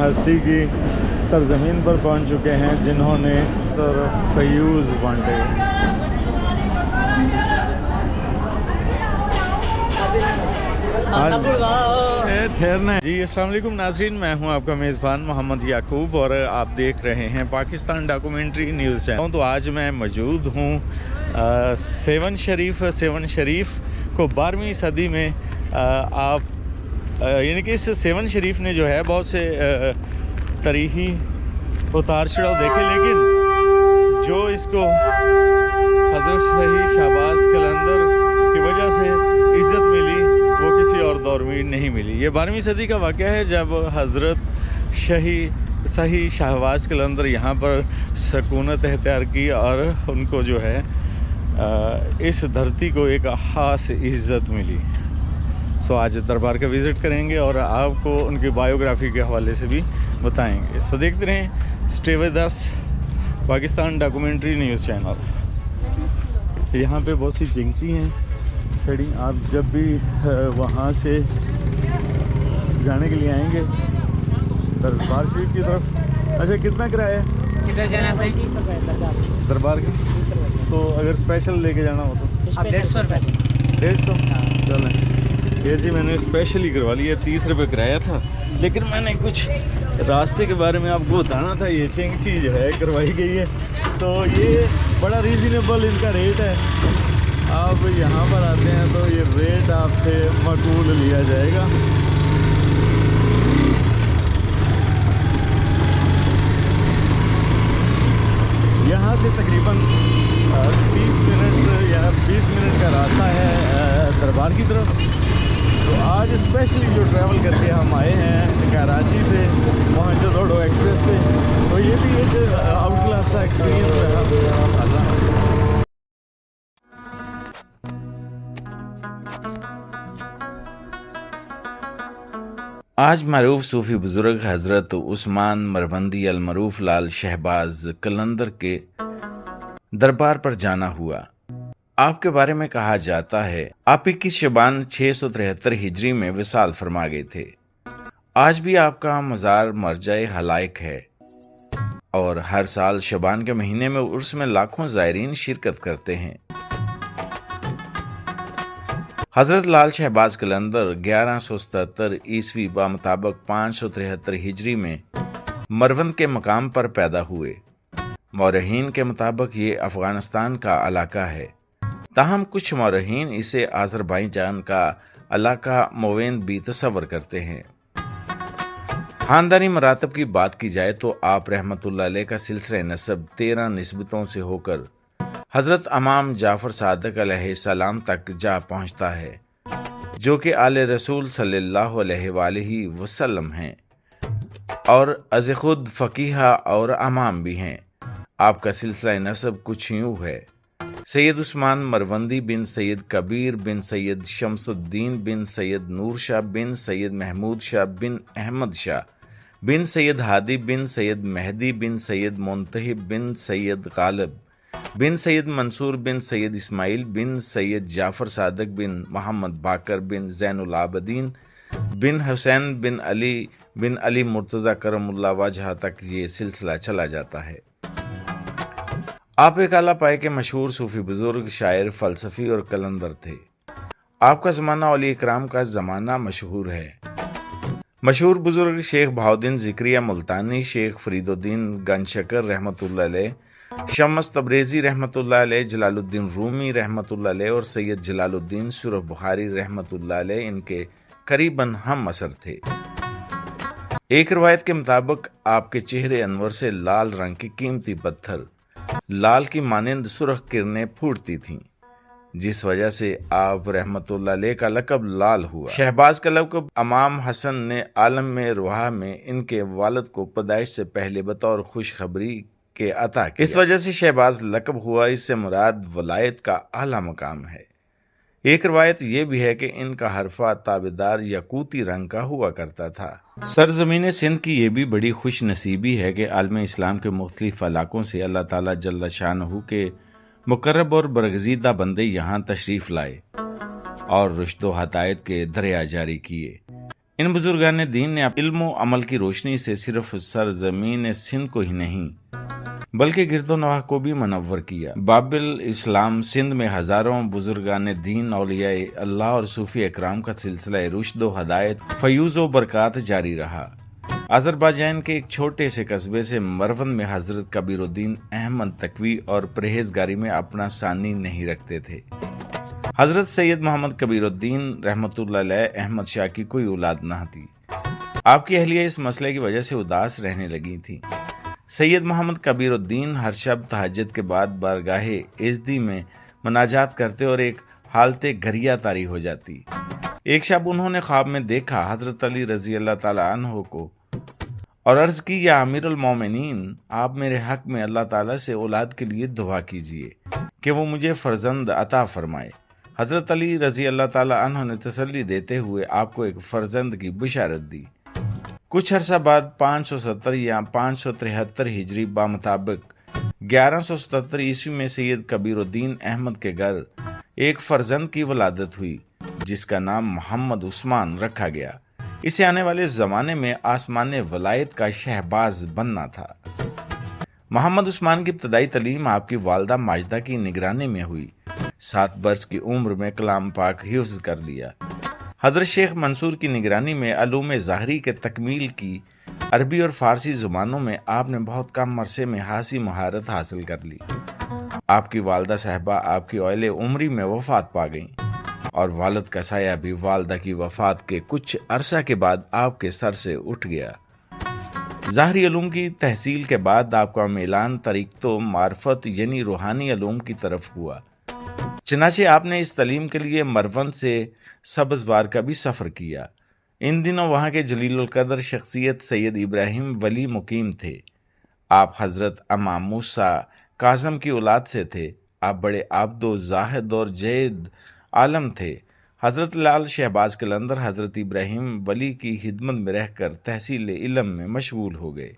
ہستی کی سرزمین پر پہنچ چکے ہیں جنہوں نے فیوز بانٹے. ٹھہرنا جی. السلام علیکم ناظرین، میں ہوں آپ کا میزبان محمد یعقوب اور آپ دیکھ رہے ہیں پاکستان ڈاکومنٹری نیوز چینل. تو آج میں موجود ہوں 7 شریف کو 12ویں صدی میں آپ یعنی کہ اس 7 شریف نے جو ہے بہت سے تاریخی اتار چڑھاؤ دیکھے، لیکن جو اس کو حضرت شہی شہباز قلندر کی وجہ سے عزت ملی وہ کسی اور دور میں نہیں ملی. یہ 12ویں صدی کا واقعہ ہے جب حضرت شہی شہباز قلندر یہاں پر سکونت اختیار کی اور ان کو جو ہے اس دھرتی کو ایک خاص عزت ملی. سو آج دربار کا وزٹ کریں گے اور آپ کو ان کی بایوگرافی کے حوالے سے بھی بتائیں گے. سو دیکھتے رہیں stay with us Pakistan documentary news channel. یہاں پہ بہت سی چنگچی ہیں کھڑی. آپ جب بھی وہاں سے جانے کے لیے آئیں گے دربار شریف کی طرف. اچھا کتنا کرایہ ہے ادھر جانا صحیح 30 روپے دربار کا؟ 30 روپے. تو اگر اسپیشل لے کے جانا ہو تو 150 روپے. 150. چلیں یہ جی میں نے اسپیشل ہی کروا لیا. 30 روپے کرایہ تھا، لیکن میں نے کچھ راستے کے بارے میں آپ کو بتانا تھا. یہ چنگچی جو ہے کروائی گئی ہے تو یہ بڑا ریزنیبل ان کا ریٹ ہے. آپ یہاں پر آتے ہیں تو یہ ریٹ آپ سے معقول لیا جائے گا. یہاں سے تقریباً 30 منٹ یا 20 منٹ کا راستہ ہے دربار کی طرف. تو آج اسپیشلی جو ٹریول کر کے ہم آئے ہیں کراچی سے موہنجو دڑو ایکسپریس پہ، تو یہ بھی ایک آؤٹ کلاس کا ایکسپیرینس رہا. آج معروف صوفی بزرگ حضرت عثمان مروندی المعروف لال شہباز قلندر کے دربار پر جانا ہوا. آپ کے بارے میں کہا جاتا ہے آپ 21 شعبان 673 ہجری میں وصال فرما گئے تھے. آج بھی آپ کا مزار مرجع حلائق ہے اور ہر سال شعبان کے مہینے میں عرس میں لاکھوں زائرین شرکت کرتے ہیں. حضرت لال شہباز قلندر 1177 عیسوی بمطابق 573 ہجری میں مروند کے مقام پر پیدا ہوئے. مورخین کے مطابق یہ افغانستان کا علاقہ ہے، تاہم کچھ مورخین اسے آذربائیجان کا علاقہ مویند بھی تصور کرتے ہیں. خاندانی مراتب کی بات کی جائے تو آپ رحمت اللہ علیہ کا سلسلہ نسب 13 نسبتوں سے ہو کر حضرت امام جعفر صادق علیہ السلام تک جا پہنچتا ہے، جو کہ آل رسول صلی اللہ علیہ وآلہ وسلم ہیں اور از خود فقیہ اور امام بھی ہیں. آپ کا سلسلہ نسب کچھ یوں ہے: سید عثمان مروندی بن سید کبیر بن سید شمس الدین بن سید نور شاہ بن سید محمود شاہ بن احمد شاہ بن سید ہادی بن سید مہدی بن سید منتہب بن سید غالب بن سید منصور بن سید اسماعیل بن سید جعفر صادق بن محمد باقر بن زین العابدین بن حسین بن علی مرتضی کرم اللہ وجہہ تک یہ سلسلہ چلا جاتا ہے. آپ ایک اعلیٰ پائے کے مشہور صوفی بزرگ، شاعر، فلسفی اور قلندر تھے. آپ کا زمانہ اولیاء اکرام کا زمانہ مشہور ہے. مشہور بزرگ شیخ بہاؤالدین ذکریہ ملتانی، شیخ فرید الدین گنج شکر رحمۃ اللہ علیہ، شمس تبریزی رحمۃ اللہ علیہ، جلال الدین رومی رحمۃ اللہ علیہ اور سید جلال الدین سورہ بخاری رحمۃ اللہ علیہ ان کے قریباً ہم عصر تھے. ایک روایت کے مطابق آپ کے چہرے انور سے لال رنگ کے قیمتی پتھر لال کی مانند سرخ کرنیں پھوٹتی تھیں، جس وجہ سے آپ رحمت اللہ علیہ کا لقب لال ہوا. شہباز کا لقب امام حسن نے عالم میں روحا میں ان کے والد کو پیدائش سے پہلے بطور خوشخبری کے عطا کیا. اس وجہ سے شہباز لقب ہوا. اس سے مراد ولایت کا اعلیٰ مقام ہے. ایک روایت یہ بھی ہے کہ ان کا حرفہ تابدار یاقوتی رنگ کا ہوا کرتا تھا. سرزمین سندھ کی یہ بھی بڑی خوش نصیبی ہے کہ عالم اسلام کے مختلف علاقوں سے اللہ تعالیٰ جل شانہ کے مقرب اور برگزیدہ بندے یہاں تشریف لائے اور رشد و ہدایت کے دریا جاری کیے. ان بزرگان دین نے علم و عمل کی روشنی سے صرف سرزمین سندھ کو ہی نہیں بلکہ گرد و نواح کو بھی منور کیا۔ بابل اسلام سندھ میں ہزاروں بزرگان دین، اولیاء اللہ اور صوفی اکرام کا سلسلہ رشد و ہدایت، فیوز و برکات جاری رہا۔ آذربائیجان کے ایک چھوٹے سے قصبے سے مروند میں حضرت کبیر الدین احمد تقوی اور پرہیزگاری میں اپنا ثانی نہیں رکھتے تھے۔ حضرت سید محمد کبیر الدین رحمۃ اللہ علیہ احمد شاہ کی کوئی اولاد نہ تھی۔ آپ کی اہلیہ اس مسئلے کی وجہ سے اداس رہنے لگی تھی۔ سید محمد کبیر الدین ہر شب تہجد کے بعد بارگاہ عزدی میں مناجات کرتے اور ایک حالت گریہ طاری ہو جاتی۔ ایک شب انہوں نے خواب میں دیکھا حضرت علی رضی اللہ تعالی عنہ کو اور عرض کی، یا امیر المومنین، آپ میرے حق میں اللہ تعالیٰ سے اولاد کے لیے دعا کیجئے کہ وہ مجھے فرزند عطا فرمائے۔ حضرت علی رضی اللہ تعالی عنہ نے تسلی دیتے ہوئے آپ کو ایک فرزند کی بشارت دی۔ کچھ عرصہ بعد 570 یا 573 ہجری بمطابق 1177 عیسوی میں سید کبیر الدین احمد کے گھر ایک فرزند کی ولادت ہوئی جس کا نام محمد عثمان رکھا گیا۔ اسے آنے والے زمانے میں آسمان ولایت کا شہباز بننا تھا۔ محمد عثمان کی ابتدائی تعلیم آپ کی والدہ ماجدہ کی نگرانی میں ہوئی۔ 7 برس کی عمر میں کلام پاک حفظ کر لیا۔ حضرت شیخ منصور کی نگرانی میں علوم ظاہری کے تکمیل کی۔ عربی اور فارسی زبانوں میں آپ نے بہت کم عرصے میں خاصی مہارت حاصل کر لی۔ آپ کی والدہ صاحبہ آپ کی اوائل عمری میں وفات پا گئیں اور والد کا سایہ بھی والدہ کی وفات کے کچھ عرصہ کے بعد آپ کے سر سے اٹھ گیا۔ ظاہری علوم کی تحصیل کے بعد آپ کا میلان طریقت و معرفت یعنی روحانی علوم کی طرف ہوا۔ چنانچہ آپ نے اس تعلیم کے لیے مروند سے سبزوار کا بھی سفر کیا۔ ان دنوں وہاں کے جلیل القدر شخصیت سید ابراہیم ولی مقیم تھے۔ آپ حضرت امام موسیٰ کاظم کی اولاد سے تھے۔ آپ بڑے عابد و زاہد اور جید عالم تھے۔ حضرت لال شہباز قلندر حضرت ابراہیم ولی کی خدمت میں رہ کر تحصیل علم میں مشغول ہو گئے۔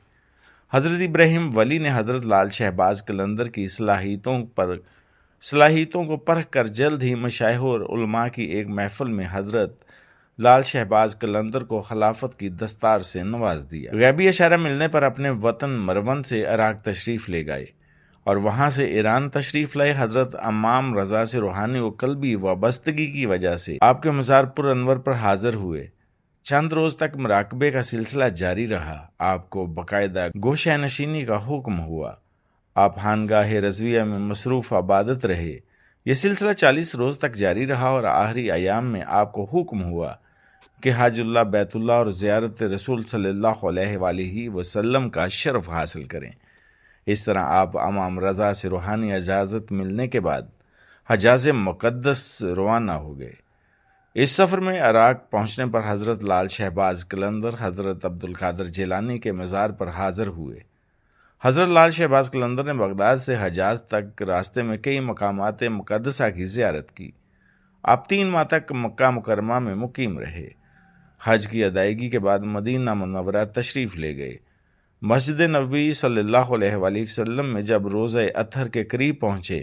حضرت ابراہیم ولی نے حضرت لال شہباز قلندر کی صلاحیتوں کو پرکھ کر جلد ہی مشائخ اور علماء کی ایک محفل میں حضرت لال شہباز قلندر کو خلافت کی دستار سے نواز دیا۔ غیبی اشارہ ملنے پر اپنے وطن مروند سے عراق تشریف لے گئے اور وہاں سے ایران تشریف لائے۔ حضرت امام رضا سے روحانی و قلبی وابستگی کی وجہ سے آپ کے مزار پر انور پر حاضر ہوئے۔ چند روز تک مراقبے کا سلسلہ جاری رہا۔ آپ کو باقاعدہ گوشہ نشینی کا حکم ہوا۔ آپ خانگاہ رضویہ میں مصروف عبادت رہے۔ یہ سلسلہ 40 روز تک جاری رہا اور آخری ایام میں آپ کو حکم ہوا کہ حج اللہ، بیت اللہ اور زیارت رسول صلی اللہ علیہ وآلہ وسلم کا شرف حاصل کریں۔ اس طرح آپ امام رضا سے روحانی اجازت ملنے کے بعد حجاز مقدس روانہ ہو گئے۔ اس سفر میں عراق پہنچنے پر حضرت لال شہباز قلندر حضرت عبد القادر جیلانی کے مزار پر حاضر ہوئے۔ حضرت لال شہباز قلندر نے بغداد سے حجاز تک راستے میں کئی مقامات مقدسہ کی زیارت کی۔ آپ 3 ماہ تک مکہ مکرمہ میں مقیم رہے۔ حج کی ادائیگی کے بعد مدینہ منورہ تشریف لے گئے۔ مسجد نبوی صلی اللہ علیہ وآلہ وسلم میں جب روزہ اطہر کے قریب پہنچے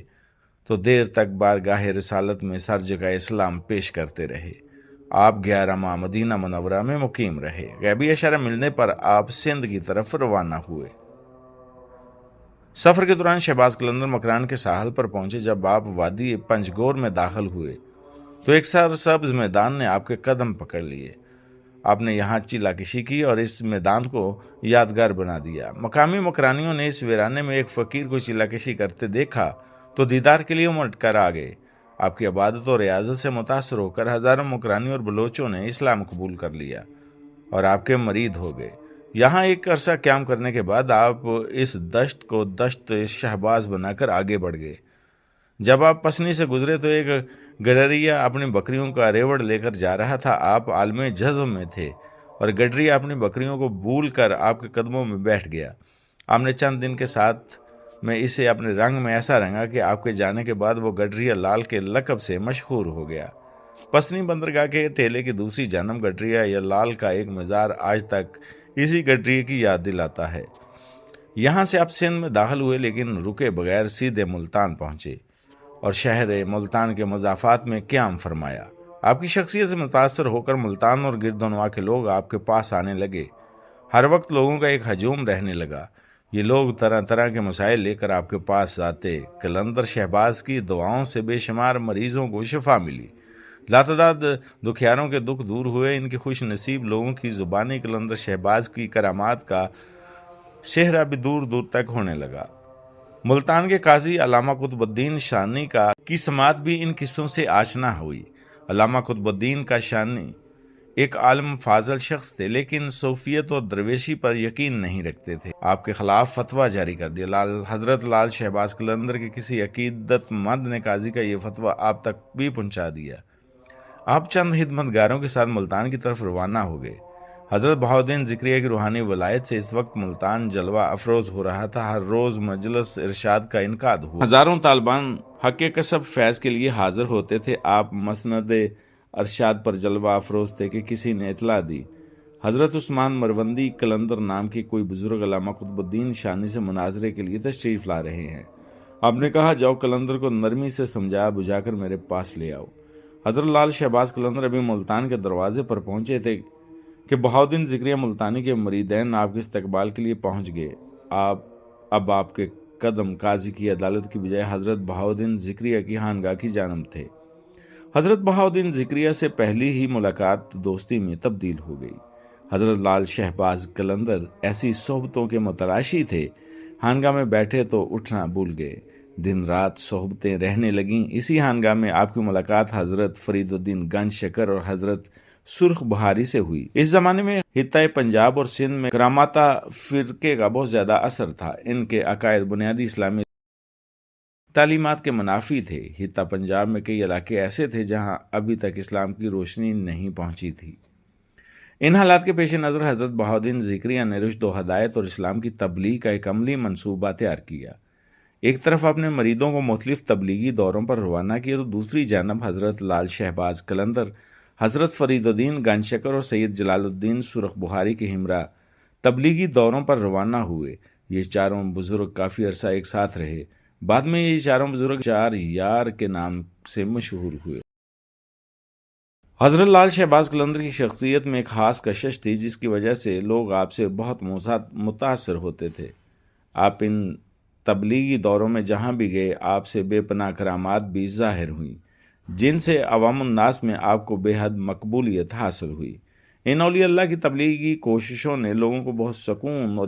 تو دیر تک بارگاہ رسالت میں سر جگہ اسلام پیش کرتے رہے۔ آپ 11 ماہ مدینہ منورہ میں مقیم رہے۔ غیبی اشارہ ملنے پر آپ سندھ کی طرف روانہ ہوئے۔ سفر کے دوران شہباز قلندر مکران کے ساحل پر پہنچے۔ جب آپ وادی پنجگور میں داخل ہوئے تو ایک سرسبز میدان نے آپ کے قدم پکڑ لیے۔ آپ نے یہاں چیلا کشی کی اور اس میدان کو یادگار بنا دیا۔ مقامی مکرانیوں نے اس ویرانے میں ایک فقیر کو چیلا کشی کرتے دیکھا تو دیدار کے لیے امٹ کر آ گئے۔ آپ کی عبادت اور ریاضت سے متاثر ہو کر ہزاروں مکرانی اور بلوچوں نے اسلام قبول کر لیا اور آپ کے مرید ہو گئے۔ یہاں ایک عرصہ قیام کرنے کے بعد آپ اس دشت کو دشت شہباز بنا کر آگے بڑھ گئے۔ جب آپ پسنی سے گزرے تو ایک گڈریا اپنی بکریوں کا ریوڑ لے کر جا رہا تھا۔ آپ عالم جذب میں تھے اور گڈریا اپنی بکریوں کو بھول کر آپ کے قدموں میں بیٹھ گیا۔ آپ نے چند دن کے ساتھ میں اسے اپنے رنگ میں ایسا رنگا کہ آپ کے جانے کے بعد وہ گڈریا لال کے لقب سے مشہور ہو گیا۔ پسنی بندرگاہ کے ٹھیلے کی دوسری جانب گڈریا یا لال کا ایک مزار آج تک اسی گڈریے کی یاد دلاتا ہے۔ یہاں سے آپ سندھ میں داخل ہوئے لیکن رکے بغیر سیدھے ملتان پہنچے اور شہر ملتان کے مضافات میں قیام فرمایا۔ آپ کی شخصیت سے متاثر ہو کر ملتان اور گردنواں کے لوگ آپ کے پاس آنے لگے۔ ہر وقت لوگوں کا ایک ہجوم رہنے لگا۔ یہ لوگ طرح طرح کے مسائل لے کر آپ کے پاس آتے۔ قلندر شہباز کی دعاؤں سے بے شمار مریضوں کو شفا ملی۔ لاتعداد دکھیاروں کے دکھ دور ہوئے۔ ان کے خوش نصیب لوگوں کی زبانی قلندر شہباز کی کرامات کا شہرہ بھی دور دور تک ہونے لگا۔ ملتان کے قاضی علامہ قطب الدین شانی کی سماعت بھی ان قصوں سے آشنا ہوئی۔ علامہ قطب الدین کا شانی ایک عالم فاضل شخص تھے، لیکن صوفیت اور درویشی پر یقین نہیں رکھتے تھے۔ آپ کے خلاف فتویٰ جاری کر دیا۔ حضرت لال شہباز قلندر کے کسی عقیدت مند نے قاضی کا یہ فتویٰ آپ تک بھی پہنچا دیا۔ آپ چند خدمتگاروں کے ساتھ ملتان کی طرف روانہ ہو گئے۔ حضرت بہاؤالدین ذکریہ کی روحانی ولایت سے اس وقت ملتان جلوہ افروز ہو رہا تھا۔ ہر روز مجلس ارشاد کا انعقاد ہوا۔ ہزاروں طالبان حق کسب فیض کے لیے حاضر ہوتے تھے۔ آپ مسند ارشاد پر جلوہ افروز تھے کہ کسی نے اطلاع دی حضرت عثمان مروندی قلندر نام کے کوئی بزرگ علامہ قطب الدین شانی سے مناظرے کے لیے تشریف لا رہے ہیں۔ آپ نے کہا جاؤ قلندر کو نرمی سے سمجھا بجھا کر میرے پاس لے آؤ۔ حضرت لال شہباز قلندر ابھی ملتان کے دروازے پر پہنچے تھے کہ بہاؤالدین ذکریہ ملتانی کے مریدین آپ کے استقبال کے لیے پہنچ گئے۔ اب آپ کے قدم قاضی کی عدالت کی بجائے حضرت بہاؤالدین ذکریہ کی خانگاہ کی جانب تھے۔ حضرت بہاؤالدین ذکریہ سے پہلی ہی ملاقات دوستی میں تبدیل ہو گئی۔ حضرت لال شہباز قلندر ایسی صحبتوں کے متلاشی تھے، خانگاہ میں بیٹھے تو اٹھنا بھول گئے۔ دن رات صحبتیں رہنے لگیں۔ اسی خانگاہ میں آپ کی ملاقات حضرت فرید الدین گنج شکر اور حضرت سرخ بہاری سے ہوئی۔ اس زمانے میں خطہ پنجاب اور سندھ میں کراماتہ فرقے کا بہت زیادہ اثر تھا۔ ان کے عقائد بنیادی اسلامی تعلیمات کے منافی تھے۔ خطہ پنجاب میں کئی علاقے ایسے تھے جہاں ابھی تک اسلام کی روشنی نہیں پہنچی تھی۔ ان حالات کے پیش نظر حضرت بہاؤالدین ذکریہ نے رشد و ہدایت اور اسلام کی تبلیغ کا ایک عملی منصوبہ تیار کیا۔ ایک طرف اپنے مریدوں کو مختلف تبلیغی دوروں پر روانہ کیا تو دوسری جانب حضرت لال شہباز قلندر، حضرت فرید الدین گنج شکر اور سید جلال الدین سرخ بخاری کے ہمراہ تبلیغی دوروں پر روانہ ہوئے۔ یہ چاروں بزرگ کافی عرصہ ایک ساتھ رہے۔ بعد میں یہ چاروں بزرگ 4 یار کے نام سے مشہور ہوئے۔ حضرت لال شہباز قلندر کی شخصیت میں ایک خاص کشش تھی جس کی وجہ سے لوگ آپ سے بہت متاثر ہوتے تھے۔ آپ ان تبلیغی دوروں میں جہاں بھی گئے آپ سے بے پناہ کرامات بھی ظاہر ہوئیں، جن سے عوام الناس میں آپ کو بے حد مقبولیت حاصل ہوئی۔ ان اولیاء اللہ کی تبلیغی کوششوں نے لوگوں کو بہت سکون اور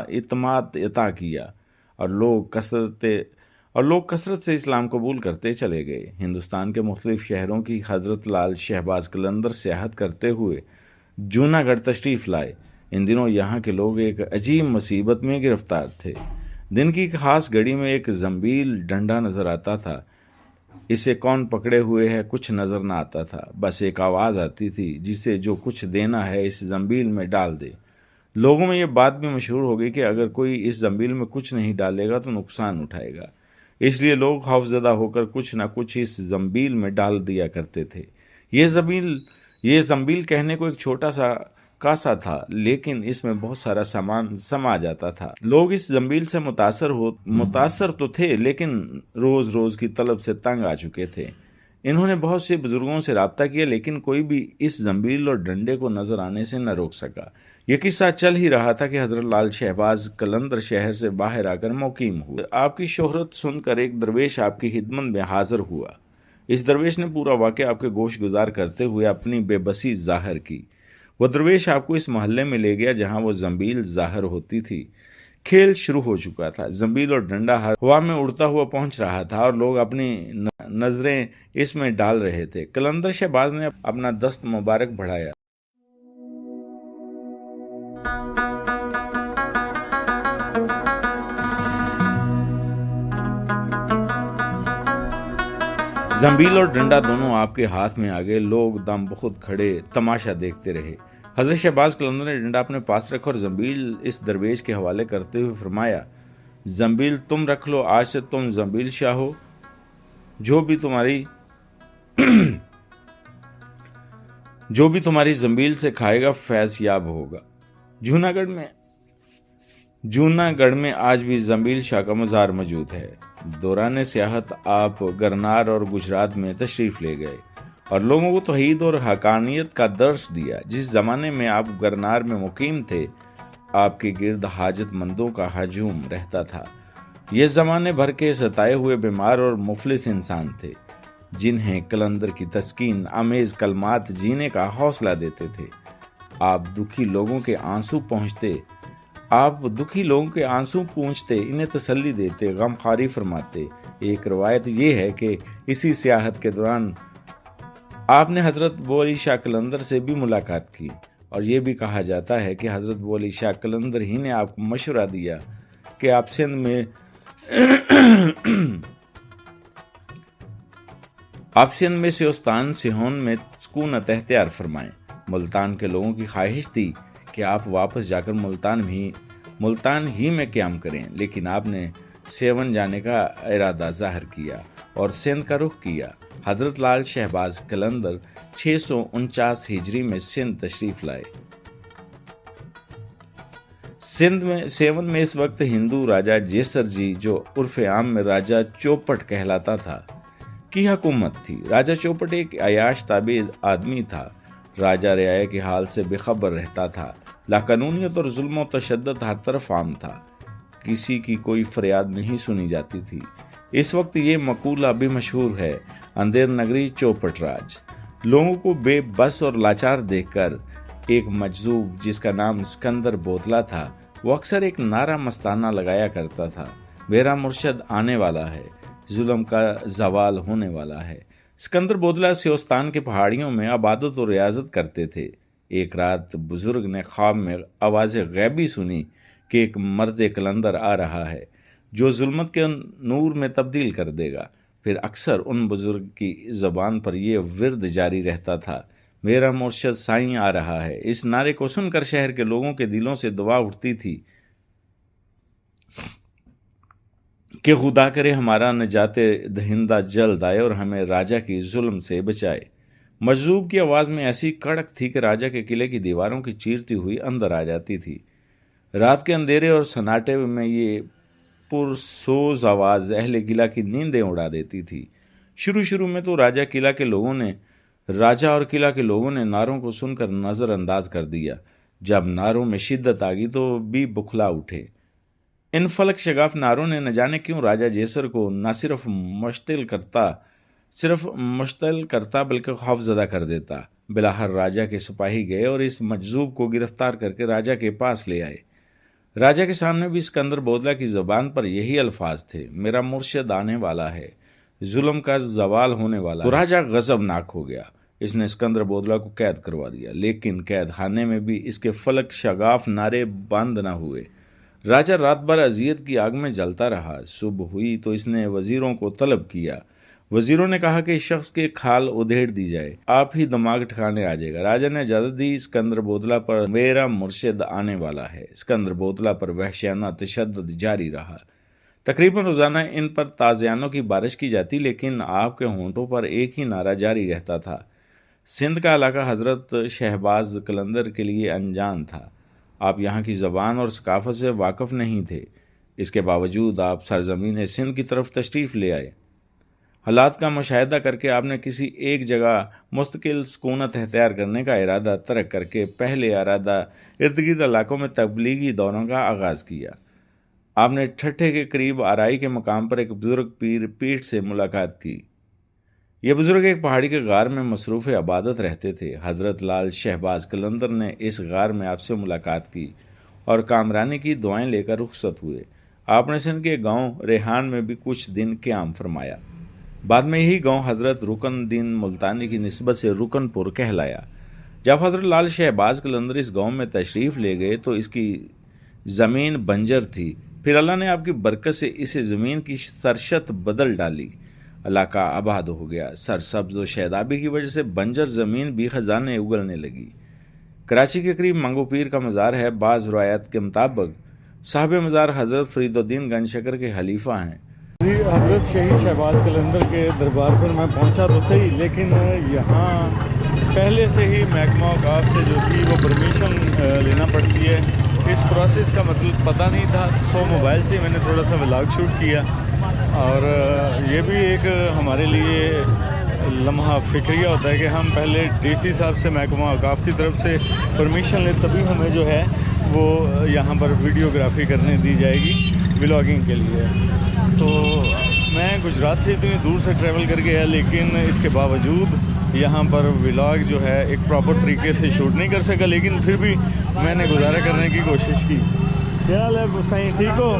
اعتماد عطا کیا اور لوگ کثرت سے اسلام قبول کرتے چلے گئے۔ ہندوستان کے مختلف شہروں کی حضرت لال شہباز قلندر سیاحت کرتے ہوئے جوناگڑھ تشریف لائے۔ ان دنوں یہاں کے لوگ ایک عجیب مصیبت میں گرفتار تھے۔ دن کی ایک خاص گھڑی میں ایک زنبیل ڈنڈا نظر آتا تھا۔ اسے کون پکڑے ہوئے ہے کچھ نظر نہ آتا تھا، بس ایک آواز آتی تھی جسے جو کچھ دینا ہے اس زنبیل میں ڈال دے۔ لوگوں میں یہ بات بھی مشہور ہو گئی کہ اگر کوئی اس زنبیل میں کچھ نہیں ڈالے گا تو نقصان اٹھائے گا، اس لیے لوگ خوفزدہ ہو کر کچھ نہ کچھ اس زنبیل میں ڈال دیا کرتے تھے۔ یہ زنبیل کہنے کو ایک چھوٹا سا کاسا تھا، لیکن اس میں بہت سارا سامان سما جاتا تھا۔ لوگ اس زنبیل سے متاثر تو تھے، لیکن روز روز کی طلب سے تنگ آ چکے تھے۔ انہوں نے بہت سے بزرگوں سے رابطہ کیا، لیکن کوئی بھی اس زنبیل اور ڈنڈے کو نظر آنے سے نہ روک سکا۔ یہ قصہ چل ہی رہا تھا کہ حضرت لال شہباز قلندر شہر سے باہر آ کر مقیم ہوئے۔ آپ کی شہرت سن کر ایک درویش آپ کی خدمت میں حاضر ہوا۔ اس درویش نے پورا واقعہ آپ کے گوش گزار کرتے ہوئے اپنی بے بسی ظاہر کی۔ وہ درویش آپ کو اس محلے میں لے گیا جہاں وہ زنبیل ظاہر ہوتی تھی۔ کھیل شروع ہو چکا تھا۔ زنبیل اور ڈنڈا ہوا میں اڑتا ہوا پہنچ رہا تھا اور لوگ اپنی نظریں اس میں ڈال رہے تھے۔ قلندر شہباز نے اپنا دست مبارک بڑھایا۔ زنبیل اور ڈنڈا دونوں آپ کے ہاتھ میں آ گئے۔ لوگ دم بخود کھڑے تماشا دیکھتے رہے۔ حضرت شہباز قلندر نے ڈنڈا اپنے پاس رکھا اور زنبیل اس درویش کے حوالے کرتے ہوئے فرمایا، زنبیل تم رکھ لو، آج سے تم زنبیل شاہ ہو، جو بھی تمہاری زنبیل سے کھائے گا فیض یاب ہوگا۔ جوناگڑھ میں آج بھی زنبیل شاہ کا مزار موجود ہے۔ دوران سیاحت آپ گرنار اور گجرات میں تشریف لے گئے اور لوگوں کو توحید اور حقانیت کا درس دیا۔ جس زمانے میں آپ گرنار میں مقیم تھے، آپ کے گرد حاجت مندوں کا ہجوم رہتا تھا۔ یہ زمانے بھر کے ستائے ہوئے بیمار اور مفلس انسان تھے، جنہیں قلندر کی تسکین آمیز کلمات جینے کا حوصلہ دیتے تھے۔ آپ دکھی لوگوں کے آنسو پونچھتے، انہیں تسلی دیتے، غم خواری فرماتے۔ ایک روایت یہ ہے کہ اسی سیاحت کے دوران آپ نے حضرت بو علی شاہ قلندر سے بھی ملاقات کی، اور یہ بھی کہا جاتا ہے کہ حضرت بو علی شاہ قلندر ہی نے آپ کو مشورہ دیا کہ آپ سندھ میں سیوستان سیہون میں سکونت اختیار فرمائیں۔ ملتان کے لوگوں کی خواہش تھی کہ آپ واپس جا کر ملتان ہی میں قیام کریں، لیکن آپ نے سیون جانے کا ارادہ ظاہر کیا اور سندھ کا رخ کیا۔ حضرت لال شہباز قلندر 649 ہجری میں سندھ تشریف لائے۔ سندھ میں سیون میں اس وقت ہندو راجہ جیسر جی، جو عرف عام میں راجہ چوپٹ کہلاتا تھا، کی حکومت تھی۔ راجہ چوپٹ ایک عیاش تابع آدمی تھا۔ راجہ رعایا کے حال سے بے خبر رہتا تھا۔ لاقانونیت اور ظلم و تشدد ہر طرف عام تھا، کسی کی کوئی فریاد نہیں سنی جاتی تھی۔ اس وقت یہ مقولہ بھی مشہور ہے، اندھیر نگری چوپٹ راج۔ لوگوں کو بے بس اور لاچار دیکھ کر ایک مجذوب جس کا نام اسکندر بودلہ تھا، وہ اکثر ایک نعرہ مستانہ لگایا کرتا تھا، میرا مرشد آنے والا ہے، ظلم کا زوال ہونے والا ہے۔ اسکندر بودلہ سیوستان کے پہاڑیوں میں عبادت و ریاضت کرتے تھے۔ ایک رات بزرگ نے خواب میں آواز غیبی سنی کہ ایک مرد قلندر آ رہا ہے جو ظلمت کے نور میں تبدیل کر دے گا۔ پھر اکثر ان بزرگ کی زبان پر یہ ورد جاری رہتا تھا، میرا مرشد سائیں آ رہا ہے۔ اس نعرے کو سن کر شہر کے لوگوں کے دلوں سے دعا اٹھتی تھی کہ خدا کرے ہمارا نجات دہندہ جلد آئے اور ہمیں راجہ کی ظلم سے بچائے۔ مجذوب کی آواز میں ایسی کڑک تھی کہ راجہ کے قلعے کی دیواروں کی چیرتی ہوئی اندر آ جاتی تھی۔ رات کے اندھیرے اور سناٹے میں یہ پرسوز آواز اہل قلعہ کی نیندیں اڑا دیتی تھی۔ شروع میں تو راجہ اور قلعہ کے لوگوں نے نعروں کو سن کر نظر انداز کر دیا۔ جب نعروں میں شدت آ گئی تو بھی بکھلا اٹھے۔ ان فلک شگاف نعروں نے نہ جانے کیوں راجہ جیسر کو نہ صرف مشتعل کرتا بلکہ خوف زدہ کر دیتا۔ بلاخر راجہ کے سپاہی گئے اور اس مجذوب کو گرفتار کر کے راجہ کے پاس لے آئے۔ راجہ کے سامنے بھی اسکندر بودلہ کی زبان پر یہی الفاظ تھے، میرا مرشد آنے والا ہے، ظلم کا زوال ہونے والا ہے۔ تو راجہ غضبناک ہو گیا۔ اس نے اسکندر بودلہ کو قید کروا دیا، لیکن قید خانے میں بھی اس کے فلک شگاف نعرے بند نہ ہوئے۔ راجہ رات بھر اذیت کی آگ میں جلتا رہا۔ صبح ہوئی تو اس نے وزیروں کو طلب کیا۔ وزیروں نے کہا کہ اس شخص کے کھال ادھیڑ دی جائے، آپ ہی دماغ ٹھکانے آ جائے گا۔ راجہ نے اجازت دی۔ اسکندر بودلہ پر میرا مرشد آنے والا ہے۔ اسکندر بودلہ پر وحشیانہ تشدد جاری رہا۔ تقریباً روزانہ ان پر تازیانوں کی بارش کی جاتی، لیکن آپ کے ہونٹوں پر ایک ہی نعرہ جاری رہتا تھا۔ سندھ کا علاقہ حضرت شہباز قلندر کے لیے انجان تھا۔ آپ یہاں کی زبان اور ثقافت سے واقف نہیں تھے۔ اس کے باوجود آپ سرزمین سندھ کی طرف تشریف لے آئے۔ حالات کا مشاہدہ کر کے آپ نے کسی ایک جگہ مستقل سکونت اختیار کرنے کا ارادہ ترک کر کے پہلے ارادہ ارد گرد علاقوں میں تبلیغی دوروں کا آغاز کیا۔ آپ نے ٹھٹھے کے قریب آرائی کے مقام پر ایک بزرگ پیر پیٹ سے ملاقات کی۔ یہ بزرگ ایک پہاڑی کے غار میں مصروف عبادت رہتے تھے۔ حضرت لال شہباز قلندر نے اس غار میں آپ سے ملاقات کی اور کامرانی کی دعائیں لے کر رخصت ہوئے۔ آپ نے سندھ کے گاؤں ریحان میں بھی کچھ دن قیام فرمایا۔ بعد میں یہی گاؤں حضرت رکن دین ملتانی کی نسبت سے رکن پور کہلایا۔ جب حضرت لال شہباز قلندر اس گاؤں میں تشریف لے گئے تو اس کی زمین بنجر تھی، پھر اللہ نے آپ کی برکت سے اسے زمین کی سرشت بدل ڈالی، علاقہ آباد ہو گیا۔ سرسبز و شادابی کی وجہ سے بنجر زمین بھی خزانے اگلنے لگی۔ کراچی کے قریب منگو پیر کا مزار ہے۔ بعض روایات کے مطابق صاحب مزار حضرت فرید الدین گنج شکر کے خلیفہ ہیں۔ حضرت شہید شہباز قلندر کے دربار پر میں پہنچا تو صحیح، لیکن یہاں پہلے سے ہی محکمہ اوقاف سے جو تھی وہ پرمیشن لینا پڑتی ہے۔ اس پروسیس کا مطلب پتہ نہیں تھا، سو موبائل سے میں نے تھوڑا سا ولاگ شوٹ کیا، اور یہ بھی ایک ہمارے لیے لمحہ فکریہ ہوتا ہے کہ ہم پہلے ڈی سی صاحب سے محکمہ اوقاف کی طرف سے پرمیشن لیں تبھی ہمیں جو ہے وہ یہاں پر ویڈیوگرافی کرنے دی جائے گی ولاگنگ کے لیے. تو میں گجرات سے اتنی دور سے ٹریول کر کے آیا لیکن اس کے باوجود یہاں پر ولاگ جو ہے ایک پراپر طریقے سے شوٹ نہیں کر سکا, لیکن پھر بھی میں نے گزارا کرنے کی کوشش کی. کیا حال ہے سائیں, ٹھیک ہو؟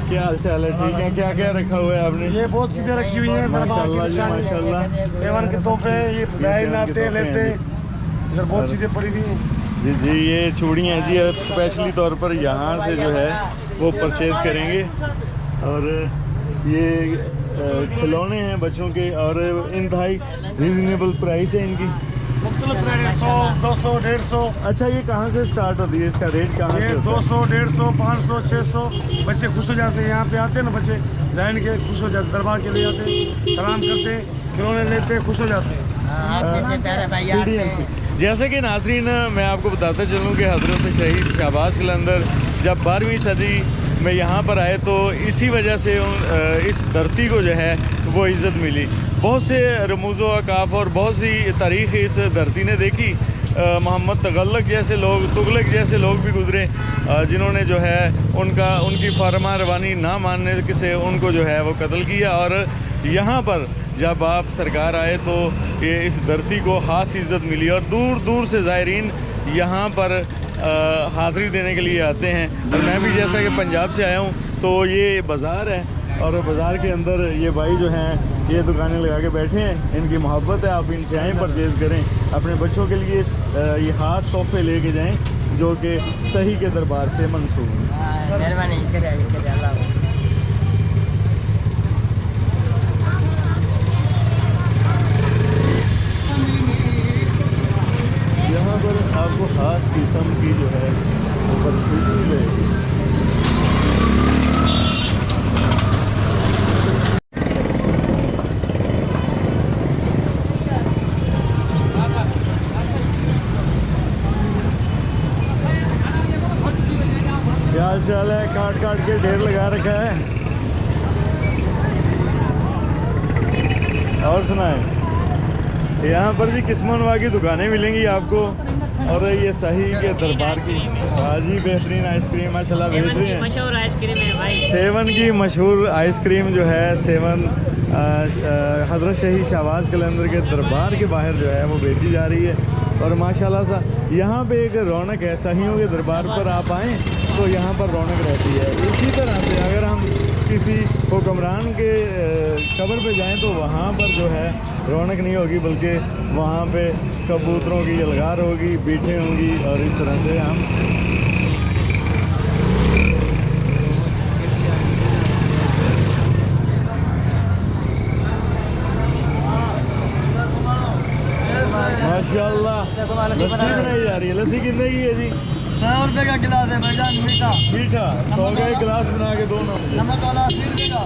کیا حال چال ہے, ٹھیک ہے. کیا کیا رکھا ہوا ہے آپ نے؟ یہ بہت چیزیں رکھی ہوئی ہیں ماشاء اللہ جی ماشاء اللہ. سیون کے تحفے یہ ظاہر آتے لیتے ادھر بہت چیزیں پڑی ہوئی ہیں. جی جی یہ چوڑیاں ہیں جی, اسپیشلی طور پر یہاں سے جو ہے وہ پرچیز کریں گے. اور یہ کھلونے ہیں بچوں کے اور انتہائی ریزنیبل پرائس ہے ان کی. مختلف ریٹ 100 200 150. اچھا یہ کہاں سے سٹارٹ ہوتی ہے, اس کا ریٹ کہاں سے یہ ہوتا ہے؟ 200 150 500 600. بچے خوش ہو جاتے ہیں, یہاں پہ آتے ہیں نا بچے ذہن کے خوش ہو جاتے, دربار کے لیے آتے ہیں, سلام کرتے ہیں, کھلونے لیتے ہیں, خوش ہو جاتے ہیں. جیسا کہ ناظرین میں آپ کو بتاتا چلوں کہ حضرت شہید شہباز قلندر جب 12ویں صدی میں یہاں پر آئے تو اسی وجہ سے اس دھرتی کو جو ہے وہ عزت ملی. بہت سے رموز و اوقاف اور بہت سی تاریخ اس دھرتی نے دیکھی. محمد تغلق جیسے لوگ, تغلق جیسے لوگ بھی گزرے جنہوں نے جو ہے ان کی فرما روانی نہ ماننے سے ان کو جو ہے وہ قتل کیا. اور یہاں پر جب آپ سرکار آئے تو یہ اس دھرتی کو خاص عزت ملی اور دور دور سے زائرین یہاں پر حاضری دینے کے لیے آتے ہیں. اور میں بھی جیسا کہ پنجاب سے آیا ہوں تو یہ بازار ہے اور بازار کے اندر یہ بھائی جو ہیں یہ دکانیں لگا کے بیٹھے ہیں. ان کی محبت ہے, آپ ان سے آئیں پرچیز کریں, اپنے بچوں کے لیے یہ خاص تحفے لے کے جائیں جو کہ صحیح کے دربار سے منسوب ہیں. یہاں پر آپ کو خاص قسم کی جو ہے وہ برفی ملے گی. کیا حال چال ہے, کاٹ کاٹ کے ڈھیر لگا رکھا ہے. اور سنائیں یہاں پر جی قسم انواع کی دکانیں ملیں گی آپ کو. اور یہ صحیح کے دربار کی جی بہترین آئس کریم ماشاء اللہ بھیج رہے ہیں. مشہور آئس کریم ہے بھائی, سیون کی مشہور آئس کریم جو ہے سیون حضرت شہید شہباز قلندر کے دربار کے باہر جو ہے وہ بیچی جا رہی ہے. اور ماشاءاللہ سا یہاں پہ ایک رونق ہے, صحیحوں کے دربار پر آپ آئیں تو یہاں پر رونق رہتی ہے. اسی طرح سے اگر ہم کسی حکمران کے قبر پہ جائیں تو وہاں پر جو ہے رونق نہیں ہوگی, بلکہ وہاں پہ کبوتروں کی یلغار ہوگی, بیٹھیں ہوں گی. اور اس طرح سے ہم ماشاءاللہ لسی بنائی جا رہی ہے. لسی کتنے کی ہے جی؟ 100 روپے کا گلاس ہے بھائی جان, میٹھا میٹھا 100 کا ایک گلاس بنا کے دو نا مجھے. نمک والا 80 روپے کا.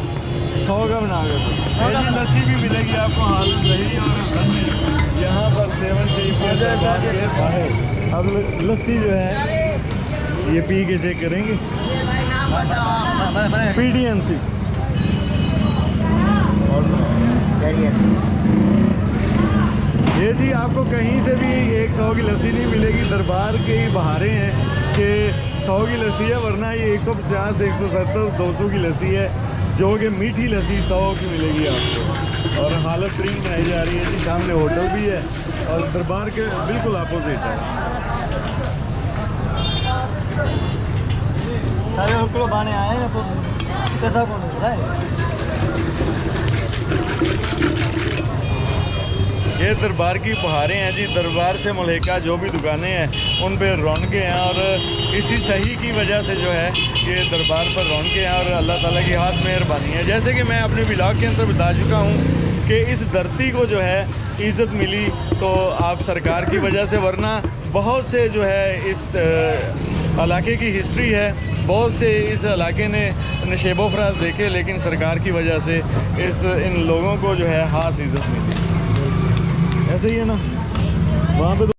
100 کا بنا کے دو. جی لسی بھی ملے گی آپ کو حالت صحیح. اور لسی یہاں پر سیون شریف کے دربار کے باہر اب لسی جو ہے یہ پی کے چیک کریں گے. PDNC اور یہ جی آپ کو کہیں سے بھی 100 کی لسی نہیں ملے گی. دربار کے ہی بہاریں ہیں کہ 100 کی لسی ہے, ورنہ یہ 150 170 200 کی لسی ہے جو کہ میٹھی لسی 100 کی ملے گی آپ کو. اور حالت ترین بنائی جا رہی ہے جی. سامنے ہوٹل بھی ہے اور دربار کے بالکل اپوزٹ ہے. سارے ہوٹل بانے آئے ہیں تو پیسہ کون ہے. یہ دربار کی بہاریں ہیں جی. دربار سے ملحقہ جو بھی دکانیں ہیں ان پہ رونقیں ہیں اور اسی صحیح کی وجہ سے جو ہے یہ دربار پر رونقیں ہیں اور اللہ تعالیٰ کی خاص مہربانی ہے. جیسے کہ میں اپنے ولاگ کے اندر بتا چکا ہوں کہ اس دھرتی کو جو ہے عزت ملی تو آپ سرکار کی وجہ سے, ورنہ بہت سے جو ہے اس علاقے کی ہسٹری ہے, بہت سے اس علاقے نے نشیب و فراز دیکھے لیکن سرکار کی وجہ سے ان لوگوں کو جو ہے خاص عزت ملی. ایسے ہی ہے نا وہاں پہ